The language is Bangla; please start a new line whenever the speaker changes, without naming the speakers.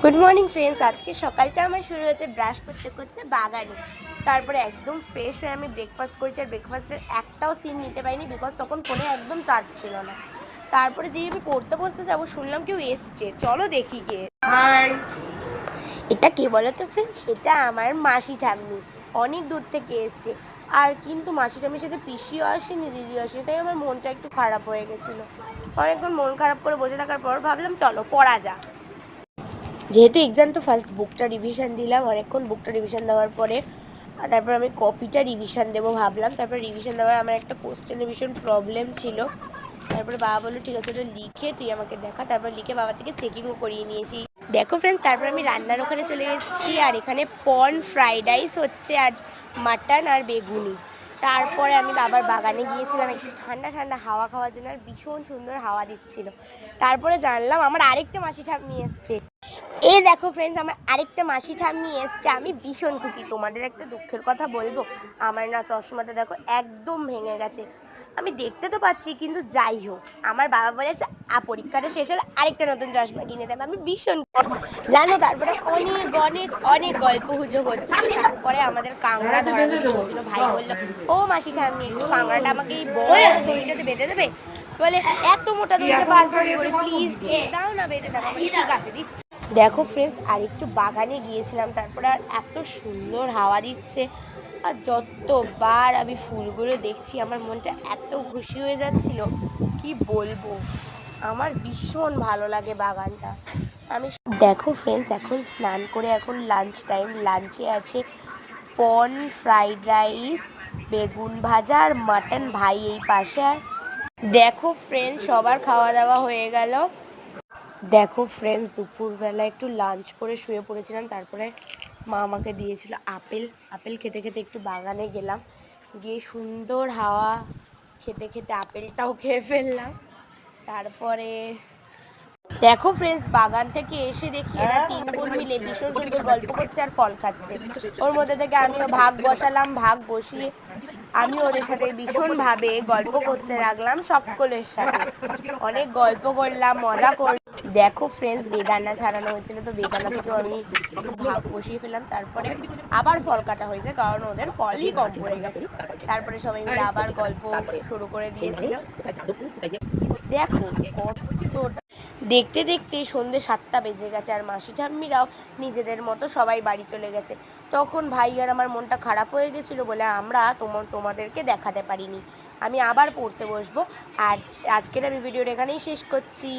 Good morning friends. আজকে সকালটা আমার শুরু হয়েছে ব্রাশ করতে করতে বাগানে। তারপরে একদম ফ্রেশ হয়ে আমি ব্রেকফাস্ট করেছি, আর ব্রেকফাস্টের একটাও সিন নিতে পারিনি বিকজ তখন ফোনে একদম চার্জ ছিল না। তারপরে যেই আমি পড়তে বসতে যাবো শুনলাম কেউ এসছে, চলো দেখি কে। হাই, এটা কে বলো তো ফ্রেন্ডস? এটা আমার মাসি ঠাম্মি, অনেক দূর থেকে এসছে। আর কিন্তু মাসি ঠাম্মির সাথে পিসিও আসেনি, দিদিও আসেনি, তাই আমার মনটা একটু খারাপ হয়ে গেছিলো। অনেকক্ষণ মন খারাপ করে বসে থাকার পর ভাবলাম চলো পড়া যাক। যেহেতু এক্সাম, তো ফার্স্ট বুকটা রিভিশন দিলাম। অনেকক্ষণ বুকটা রিভিশন দেওয়ার পরে তারপর আমি কপিটা রিভিশন দেবো ভাবলাম। তারপর রিভিশন দেওয়ার আমার একটা কোশ্চেনে ভীষণ প্রবলেম ছিল। তারপরে বাবা বললো ঠিক আছে ওটা লিখে তুই আমাকে দেখা। তারপর লিখে বাবা থেকে চেকিংও করিয়ে নিয়েছি। দেখো ফ্রেন্ডস, তারপর আমি রান্নার ওখানে চলে এসেছি, আর এখানে পর্ন ফ্রাইড রাইস হচ্ছে, আর মাটন আর বেগুনি। তারপরে আমি বাবার বাগানে গিয়েছিলাম একটু ঠান্ডা ঠান্ডা হাওয়া খাওয়ার জন্য, আর ভীষণ সুন্দর হাওয়া দিচ্ছিল। তারপরে জানলাম আমার আরেকটা মাসি ঠাম্মি এসছে। এই দেখো ফ্রেন্ডস, আমার আরেকটা মাসি ঠাম্মি এসছে। আমি ভীষণ খুশি। তোমাদের একটা দুঃখের কথা বলবো, আমার না চশমাটা দেখো একদম ভেঙে গেছে। আমি দেখতে তো পাচ্ছি, কিন্তু যাই হোক, আমার বাবা বলেছে পরীক্ষাটা শেষ হলে আরেকটা নতুন চশমা কিনে দেবে। আমি ভীষণ জানো। তারপরে অনেক অনেক অনেক গল্প হুজো হচ্ছিল। তারপরে আমাদের কাঁকড়া ধরা হচ্ছিল। ভাই বললো ও মাসি ঠাম্মি একটু কাঁকড়াটা আমাকে এই বড় দড়িটাতে বেঁধে দেবে। বলে এত মোটা দড়িতে বাঁধবো কি করে, প্লিজ দাও না বেঁধে দাও। ঠিক আছে দিচ্ছি। দেখো ফ্রেন্ডস, আর একটু বাগানে গিয়েছিলাম। তারপরে আর এত সুন্দর হাওয়া দিচ্ছে, আর যতবার আমি ফুলগুলো দেখছি আমার মনটা এত খুশি হয়ে যাচ্ছিল, কি বলবো। আমার ভীষণ ভালো লাগে বাগানটা। আমি দেখো ফ্রেন্ডস, এখন স্নান করে এখন লাঞ্চ টাইম। লাঞ্চে আছে পর্ন ফ্রাইড রাইস, বেগুন ভাজা আর মাটন। ভাই এই পাশে। দেখো ফ্রেন্ডস, সবার খাওয়া দাওয়া হয়ে গেল। দেখো ফ্রেন্ডস, দুপুরবেলা একটু লাঞ্চ করে শুয়ে পড়েছিলাম। তারপরে মা আমাকে দিয়েছিল আপেল। আপেল খেতে খেতে একটু বাগানে গেলাম, গিয়ে সুন্দর হাওয়া খেতে খেতে আপেলটাও খেয়ে ফেললাম। তারপরে দেখো ফ্রেন্ডস, বাগান থেকে এসে দেখি এরা তিন বোন মিলে ভীষণ সুন্দর গল্প করছে আর ফল খাচ্ছে। ওর মধ্যে থেকে আমিও ভাগ বসালাম। ভাগ বসিয়ে আমি ওদের সাথে ভীষণভাবে গল্প করতে লাগলাম, সকলের সাথে অনেক গল্প করলাম, মজা করলাম। দেখো ফ্রেন্ডস, বেদানা ছাড়ানো হয়েছিল, তো বেদানা থেকেও আমি একটু ভাগ বসিয়ে ফেললাম। তারপরে আবার ফল কাটা হয়েছে, কারণ ওদের ফলই কম পড়ে গেছে। তারপরে সবাই মিলে আবার গল্প শুরু করে দিয়েছিল। দেখো কতটা, দেখতে দেখতে সন্ধ্যে 7টা বেজে গেছে, আর মাসি ঠাম্মিরাও নিজেদের মতো সবাই বাড়ি চলে গেছে। তখন ভাই আর আমার মনটা খারাপ হয়ে গেছিলো বলে আমরা তোমাদেরকে দেখাতে পারিনি। আমি আবার পড়তে বসবো। আর আজকের আমি ভিডিওটা এখানেই শেষ করছি।